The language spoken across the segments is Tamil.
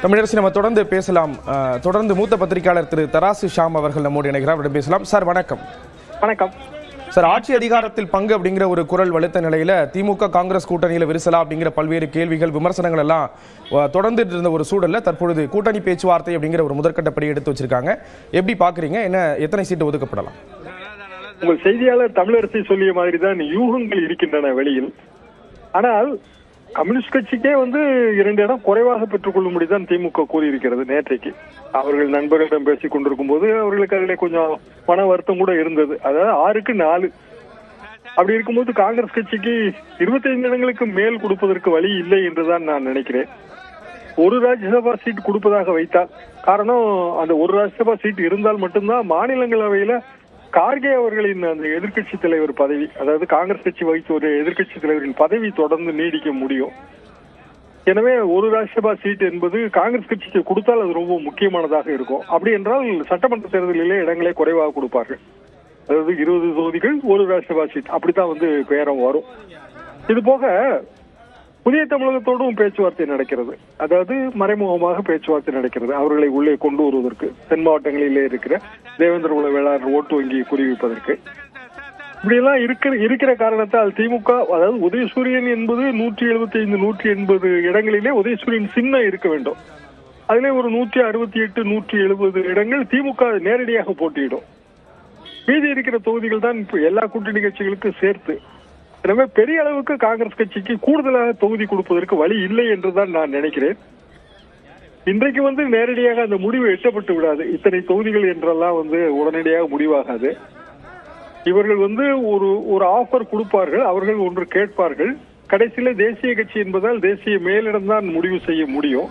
தமிழரசி, நம்ம தொடர்ந்து பேசலாம். தொடர்ந்து மூத்த பத்திரிகையாளர் திரு தராசு ஷாம் அவர்கள் நம்மோடு இணைகிறார். அவரிடம் பேசலாம். சார் வணக்கம். வணக்கம் சார், ஆட்சி அதிகாரத்தில் பங்கு அப்படிங்கிற ஒரு குரல் வலுத்த நிலையில திமுக காங்கிரஸ் கூட்டணியில விரிசலா அப்படிங்கிற பல்வேறு கேள்விகள் விமர்சனங்கள் எல்லாம் தொடர்ந்து இருந்த ஒரு சூழல்ல தற்பொழுது கூட்டணி பேச்சுவார்த்தை அப்படிங்கிற ஒரு முதற்கட்டப்படி எடுத்து வச்சிருக்காங்க. எப்படி பாக்குறீங்க? என்ன எத்தனை சீட்டு ஒதுக்கப்படலாம்? உங்கள் செய்தியாளர் தமிழரசி சொல்லிய மாதிரி தான் யூகங்கள் இருக்கின்றன வெளியில். ஆனால் கம்யூனிஸ்ட் கட்சிக்கே 2 இடம் குறைவாக பெற்றுக் கொள்ளும்படிதான் திமுக கூறியிருக்கிறது. நேற்றைக்கு அவர்கள் நண்பர்களிடம் பேசிக் கொண்டிருக்கும் போது அவர்களுக்கு அதில் கொஞ்சம் பண வருத்தம் கூட இருந்தது. அதாவது 6க்கு 4. அப்படி இருக்கும்போது காங்கிரஸ் கட்சிக்கு 25 இடங்களுக்கு மேல் கொடுப்பதற்கு வழி இல்லை என்றுதான் நான் நினைக்கிறேன். ஒரு ராஜ்யசபா சீட் கொடுப்பதாக வைத்தால், காரணம் அந்த ஒரு ராஜ்யசபா சீட் இருந்தால் மட்டும்தான் மாநிலங்களவையில கார்கே அவர்களின் அந்த எதிர்கட்சி தலைவர் பதவி, அதாவது காங்கிரஸ் கட்சி வகித்த ஒரு எதிர்கட்சி தலைவரின் பதவி தொடர்ந்து நீடிக்க முடியும். எனவே ஒரு ராஜ்யசபா சீட் என்பது காங்கிரஸ் கட்சிக்கு கொடுத்தால் அது ரொம்ப முக்கியமானதாக இருக்கும். அப்படி என்றால் சட்டமன்ற தேர்தலிலே இடங்களே குறைவாக கொடுப்பார்கள். அதாவது 20 தொகுதிகள் ஒரு ராஜ்யசபா சீட், அப்படித்தான் பேரம் வரும். இது போக புதிய தமிழகத்தோடும் பேச்சுவார்த்தை நடக்கிறது. அதாவது மறைமுகமாக பேச்சுவார்த்தை நடக்கிறது. அவர்களை உள்ளே கொண்டு வருவதற்கு தென் மாவட்டங்களிலே இருக்கிற தேவேந்திர குல வேளாண் ஓட்டு வங்கி குறிவிப்பதற்கு. இப்படியெல்லாம் இருக்கிற காரணத்தால் திமுக, அதாவது உதயசூரியன் என்பது 175 180 இடங்களிலே உதயசூரியன் சின்னம் இருக்க வேண்டும். அதிலே ஒரு 168 170 இடங்கள் திமுக நேரடியாக போட்டியிடும். மீதி இருக்கிற தொகுதிகள் தான் இப்ப எல்லா கூட்டணி கட்சிகளுக்கும் சேர்த்து. எனவே பெரிய அளவுக்கு காங்கிரஸ் கட்சிக்கு கூடுதலாக தொகுதி கொடுப்பதற்கு வழி இல்லை என்றுதான் நான் நினைக்கிறேன். இன்றைக்கு நேரடியாக அந்த முடிவு எட்டப்பட்டு விடாது. இத்தனை தொகுதிகள் என்றெல்லாம் உடனடியாக முடிவாகாது. இவர்கள் ஒரு ஆஃபர் கொடுப்பார்கள், அவர்கள் ஒன்று கேட்பார்கள். கடைசியில தேசிய கட்சி என்பதால் தேசிய மேலிடம் தான் முடிவு செய்ய முடியும்.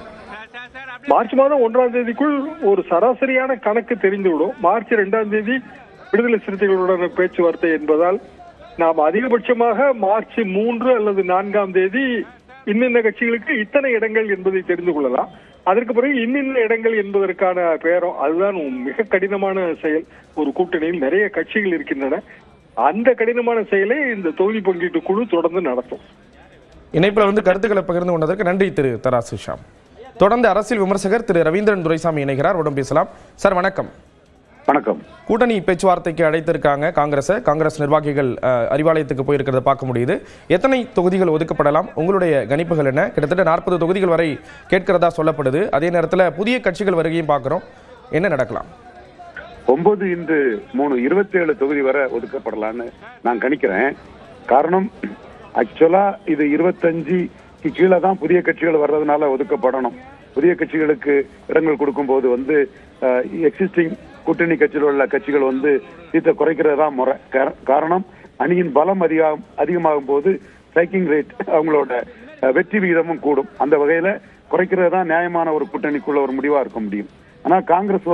மார்ச் மாதம் 1ஆம் தேதிக்குள் ஒரு சராசரியான கணக்கு தெரிந்துவிடும். மார்ச் 2ஆம் தேதி விடுதலை சிறுத்தைகளுடன் பேச்சுவார்த்தை என்பதால் நாம் அதிகபட்சமாக மார்ச் 3 அல்லது 4ஆம் தேதி இன்னின்ன கட்சிகளுக்கு இத்தனை இடங்கள் என்பதை தெரிந்து கொள்ளலாம். அதற்கு பிறகு இன்னின்ன இடங்கள் என்பதற்கான பேரம், அதுதான் மிக கடினமான செயல். ஒரு கூட்டணியில் நிறைய கட்சிகள் இருக்கின்றன. அந்த கடினமான செயலை இந்த தொகுதி பங்கீட்டு குழு தொடர்ந்து நடத்தும். இணைப்புல கருத்துக்களை பகிர்ந்து கொண்டதற்கு நன்றி திரு தராசு ஷாம். தொடர்ந்து அரசியல் விமர்சகர் திரு ரவீந்திரன் துரைசாமி இணைகிறார். உடன் பேசலாம். சார் வணக்கம். வணக்கம். கூட்டணி பேச்சுவார்த்தைக்கு அழைத்திருக்காங்க காங்கிரஸ் நிர்வாகிகள் அறிவாலயத்துக்கு போயிருக்கிறத பார்க்க முடியுது. எத்தனை தொகுதிகள் ஒதுக்கப்படலாம்? உங்களுடைய கணிப்புகள் என்ன? கிட்டத்தட்ட 40 தொகுதிகள் வரை கேட்கிறதா சொல்லப்படுது. அதே நேரத்தில் புதிய கட்சிகள் வருகையும் பார்க்கிறோம். என்ன நடக்கலாம்? 9 இன்று 3 27 தொகுதி வரை ஒதுக்கப்படலான்னு நான் கணிக்கிறேன். காரணம், ஆக்சுவலா இது 25க்கு கீழே தான் புதிய கட்சிகள் வர்றதுனால ஒதுக்கப்படணும். புதிய கட்சிகளுக்கு இடங்கள் கொடுக்கும் போது எக்ஸிஸ்டிங் கூட்டணி கட்சியில் உள்ள கட்சிகள் சீட்டை குறைக்கிறதா முறை. காரணம், அணியின் பலம் அதிகமாகும் போது ஸ்ட்ரைக்கிங் ரேட், அவங்களோட வெற்றி விகிதமும் கூடும். அந்த வகையில குறைக்கிறது தான் நியாயமான ஒரு கூட்டணிக்குள்ள ஒரு முடிவா இருக்க முடியும். ஆனா காங்கிரஸ்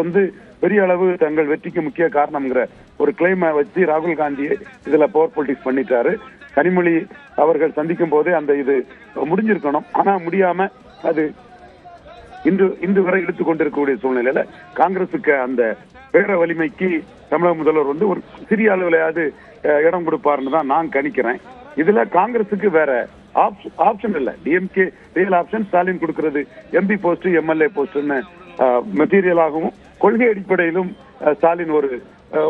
பெரிய அளவு தங்கள் வெற்றிக்கு முக்கிய காரணம்ங்கிற ஒரு கிளைமை வச்சு ராகுல் காந்தியை இதுல பவர் பொலிட்டிக்ஸ் பண்ணிட்டாரு. கனிமொழி அவர்கள் சந்திக்கும் போதே இது முடிஞ்சிருக்கணும். ஆனா முடியாம அது இன்று வரை இழுத்துக் கொண்டிருக்கக்கூடிய சூழ்நிலையில காங்கிரசுக்கு அந்த பேர வலிமைக்கு தமிழக முதல்வர் ஒரு சிறிய அளவிலையாவது இடம் கொடுப்பாருன்னு தான் நான் கணிக்கிறேன். இதுல காங்கிரசுக்கு வேற ஆப்ஷன் இல்ல. டிஎம்கே ரியல் ஆப்ஷன், ஸ்டாலின் கொடுக்கிறது எம்பி போஸ்ட் எம்எல்ஏ போஸ்ட்னு மெட்டீரியலாகவும் கொள்கை அடிப்படையிலும் ஸ்டாலின் ஒரு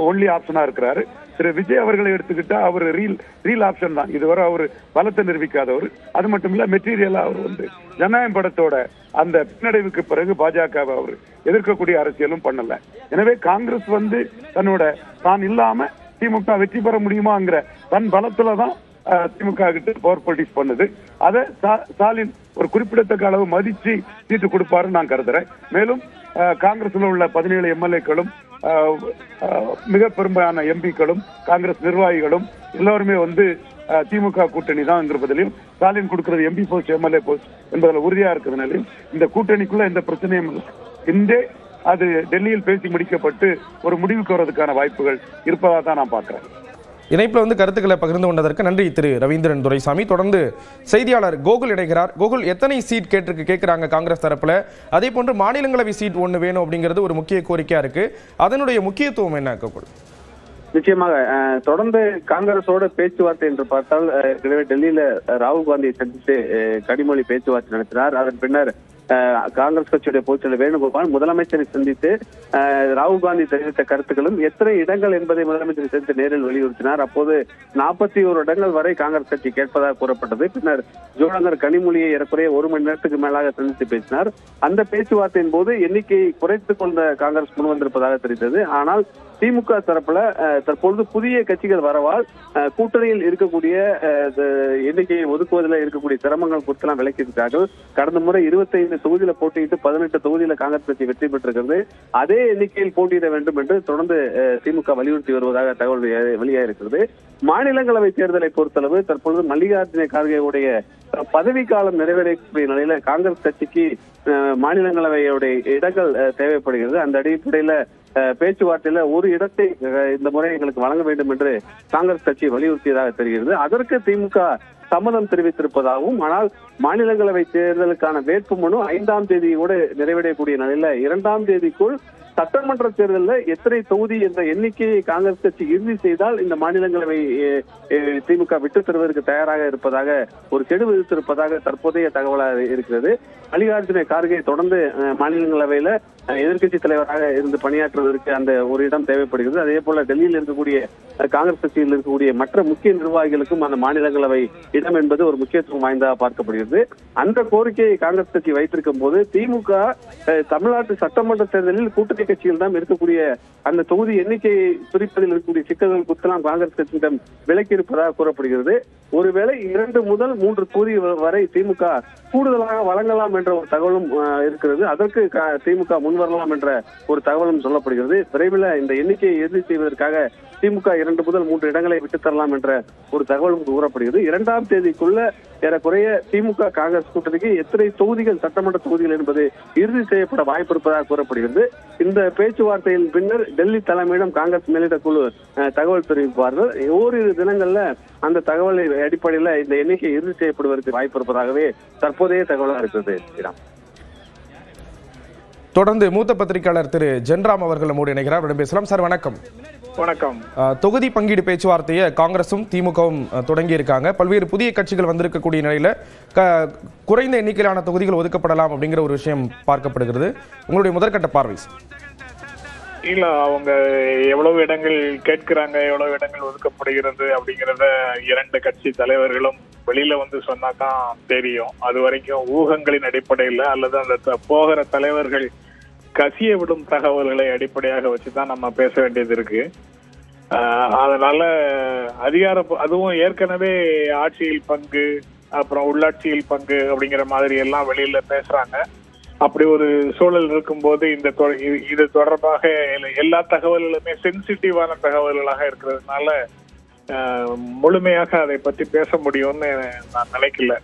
ஒன்லி ஆப்ஷனா இருக்கிறாரு. திரு விஜய் அவர்களை எடுத்துக்கிட்டா அவர் ரீல் ஆப்ஷன் தான். இதுவரை அவர் பலத்தை நிரூபிக்காதவர். அது மட்டும் இல்ல, மெட்டீரியலா அவர் ஜனநாயகம் படத்தோட அந்த பின்னடைவுக்கு பிறகு பாஜகவை அவர் எதிர்க்கக்கூடிய அரசியலும் பண்ணல. எனவே காங்கிரஸ் தான் இல்லாம திமுக வெற்றி பெற முடியுமாங்கிற தன் பலத்துலதான் திமுக கிட்ட பவர் பொலிட்டிக்ஸ் பண்ணுது. அதை ஸ்டாலின் ஒரு குறிப்பிடத்தக்க அளவு மதிச்சு சீட்டு கொடுப்பாருன்னு நான் கருதுறேன். மேலும் காங்கிரஸ்ல உள்ள 17 எம்எல்ஏக்களும் மிக பெரும்பாலான எம்பிக்களும் காங்கிரஸ் நிர்வாகிகளும் எல்லாருமே திமுக கூட்டணி தான் என்பதிலையும், ஸ்டாலின் கொடுக்கிறது எம்பி போஸ்ட் எம்எல்ஏ போஸ்ட் என்பதில் உறுதியா இருக்கிறதுனாலையும் இந்த கூட்டணிக்குள்ள எந்த பிரச்சனையும் இன்றே அது டெல்லியில் பேசி முடிக்கப்பட்டு ஒரு முடிவுக்கு வருவதற்கான வாய்ப்புகள் இருப்பதா தான் நான் பார்க்கிறேன். இணைப்பில் கருத்துக்களை பகிர்ந்து கொண்டதற்கு நன்றி திரு ரவீந்திரன் துரைசாமி. தொடர்ந்து செய்தியாளர் கோகுல் இணைகிறார். கோகுல், எத்தனை சீட் கேட்கிறாங்க காங்கிரஸ் தரப்புல? அதே போன்று மாநிலங்களவை சீட் 1 வேணும் அப்படிங்கிறது ஒரு முக்கிய கோரிக்கையா இருக்கு. அதனுடைய முக்கியத்துவம் என்ன கோகுல்? நிச்சயமாக தொடர்ந்து காங்கிரஸோட பேச்சுவார்த்தை என்று பார்த்தால் டெல்லியில ராகுல் காந்தியை சந்தித்து கனிமொழி பேச்சுவார்த்தை நடத்தினார். அதன் பின்னர் காங்கிரஸ் கட்சியுடைய பொதுச்செயலர் வேணுகோபால் முதலமைச்சரை சந்தித்து ராகுல் காந்தி தெரிவித்த கருத்துக்களும் எத்தனை இடங்கள் என்பதை முதலமைச்சரை சந்தித்து நேரில் வலியுறுத்தினார். அப்போது 41 இடங்கள் வரை காங்கிரஸ் கட்சி கேட்பதாக கூறப்பட்டது. பின்னர் ஜோடங்கர் கனிமொழியை ஏறக்குறைய 1 மணி நேரத்துக்கு மேலாக சந்தித்து பேசினார். அந்த பேச்சுவார்த்தையின் போது எண்ணிக்கையை குறைத்துக் கொண்ட காங்கிரஸ் முன்வந்திருப்பதாக தெரிந்தது. ஆனால் திமுக தரப்புல தற்பொழுது புதிய கட்சிகள் வரவால் கூட்டணியில் இருக்கக்கூடிய எண்ணிக்கையை ஒதுக்குவதில் இருக்கக்கூடிய சிரமங்கள் குறித்தெல்லாம் விளக்கியிருக்கிறார்கள். கடந்த முறை 25 தொகுதியில போட்டியிட்டு 18 தொகுதியில காங்கிரஸ் கட்சி வெற்றி பெற்றிருக்கிறது. அதே எண்ணிக்கையில் போட்டியிட வேண்டும் என்று தொடர்ந்து திமுக வலியுறுத்தி வருவதாக தகவல் வெளியாயிருக்கிறது. மாநிலங்களவை தேர்தலை பொறுத்தளவு தற்பொழுது மல்லிகார்ஜுன கார்கேவுடைய பதவிக்காலம் நிறைவேறக்கூடிய நிலையில காங்கிரஸ் கட்சிக்கு மாநிலங்களவையுடைய இடங்கள் தேவைப்படுகிறது. அந்த அடிப்படையில பேச்சுவார்த்தையில ஒரு இடத்தை இந்த முறை எங்களுக்கு வழங்க வேண்டும் என்று காங்கிரஸ் கட்சி வலியுறுத்தியதாக தெரிகிறது. அதற்கு திமுக சம்மதம் தெரிவித்திருப்பதாகவும், ஆனால் மாநிலங்களவை தேர்தலுக்கான வேட்புமனு 5ஆம் தேதியோடு நிறைவடையக்கூடிய நிலையில 2ஆம் தேதிக்குள் சட்டமன்ற தேர்தலில் எத்தனை தொகுதி என்ற எண்ணிக்கையை காங்கிரஸ் கட்சி இறுதி செய்தால் இந்த மாநிலங்களவை திமுக விட்டு தருவதற்கு தயாராக இருப்பதாக ஒரு கெடு விதித்திருப்பதாக தற்போதைய தகவலாக இருக்கிறது. மல்லிகார்ஜுன கார்கே தொடர்ந்து மாநிலங்களவையில எதிர்கட்சி தலைவராக இருந்து பணியாற்றுவதற்கு அந்த ஒரு இடம் தேவைப்படுகிறது. அதே போல டெல்லியில் இருக்கக்கூடிய காங்கிரஸ் கட்சியில் இருக்கக்கூடிய மற்ற முக்கிய நிர்வாகிகளுக்கும் அந்த மாநிலங்களவை இடம் என்பது ஒரு முக்கியத்துவம் வாய்ந்ததாக பார்க்கப்படுகிறது. அந்த கோரிக்கையை காங்கிரஸ் கட்சி வைத்திருக்கும் போது திமுக தமிழ்நாட்டு சட்டமன்ற தேர்தலில் கூட்டணி கட்சியில் தான் இருக்கக்கூடிய அந்த தொகுதி எண்ணிக்கையை பிரிப்பதில் இருக்கக்கூடிய சிக்கல்கள் குறித்தெல்லாம் காங்கிரஸ் கட்சியிடம் விலக்கி இருப்பதாக கூறப்படுகிறது. ஒருவேளை 2 முதல் 3 தொகுதி வரை திமுக கூடுதலாக வழங்கலாம் என்ற ஒரு தகவலும் இருக்கிறது. அதற்கு திமுக முன்வரலாம் என்ற ஒரு தகவலும் சொல்லப்படுகிறது. விரைவில் இந்த எண்ணிக்கையை இறுதி செய்வதற்காக திமுக 2 முதல் 3 இடங்களை விட்டுத் தரலாம் என்ற ஒரு தகவலும் கூறப்படுகிறது. 2ஆம் தேதிக்குள்ள ஏறக்குறைய திமுக காங்கிரஸ் கூட்டணிக்கு எத்தனை தொகுதிகள் சட்டமன்ற தொகுதிகள் என்பது இறுதி செய்யப்பட வாய்ப்பு இருப்பதாக கூறப்படுகிறது. இந்த பேச்சுவார்த்தையின் பின்னர் டெல்லி தலைமையிடம் காங்கிரஸ் மேலிட குழு தகவல் தெரிவிப்பார்கள். ஓரிரு தினங்கள்ல அந்த தகவலை அடிப்படையில் இந்த எண்ணிக்கை இறுதி செய்யப்படுவதற்கு வாய்ப்பு இருப்பதாகவே தற்போதைய தகவலாக இருக்கிறது. தொடர்ந்து மூத்த பத்திரிகையாளர் திரு ஜென்ராம் அவர்கள் நம்மோடு இணைகிறார். அவரிடம் பேசலாம். சார் வணக்கம். வணக்கம். தொகுதி பங்கீடு பேச்சுவார்த்தையை காங்கிரசும் திமுகவும் தொடங்கி இருக்காங்க. பல்வேறு புதிய கட்சிகள் வந்திருக்கக்கூடிய நிலையில குறைந்த எண்ணிக்கையிலான தொகுதிகள் ஒதுக்கப்படலாம் அப்படிங்கிற ஒரு விஷயம் பார்க்கப்படுகிறது. உங்களுடைய முதற்கட்ட பார்வை? இல்ல, அவங்க எவ்வளவு இடங்கள் கேட்கிறாங்க, எவ்வளவு இடங்கள் ஒதுக்கப்படுகிறது அப்படிங்கறத 2 கட்சி தலைவர்களும் வெளியில வந்து சொன்னாதான் தெரியும். அது வரைக்கும் ஊகங்களின் அடிப்படையில அல்லது அந்த போகிற தலைவர்கள் கசிய விடும் தகவல்களை அடிப்படையாக வச்சுதான் நம்ம பேச வேண்டியது இருக்கு. அதனால அதுவும் ஏற்கனவே ஆட்சியில் பங்கு, அப்புறம் உள்ளாட்சியில் பங்கு அப்படிங்கிற மாதிரி எல்லாம் வெளியில பேசுறாங்க. அப்படி ஒரு சூழல் இருக்கும்போது இது தொடர்பாக எல்லா தகவல்களுமே சென்சிட்டிவான தகவல்களாக இருக்கிறதுனால முழுமையாக அதை பற்றி பேச முடியும்னு நான் நினைக்கல.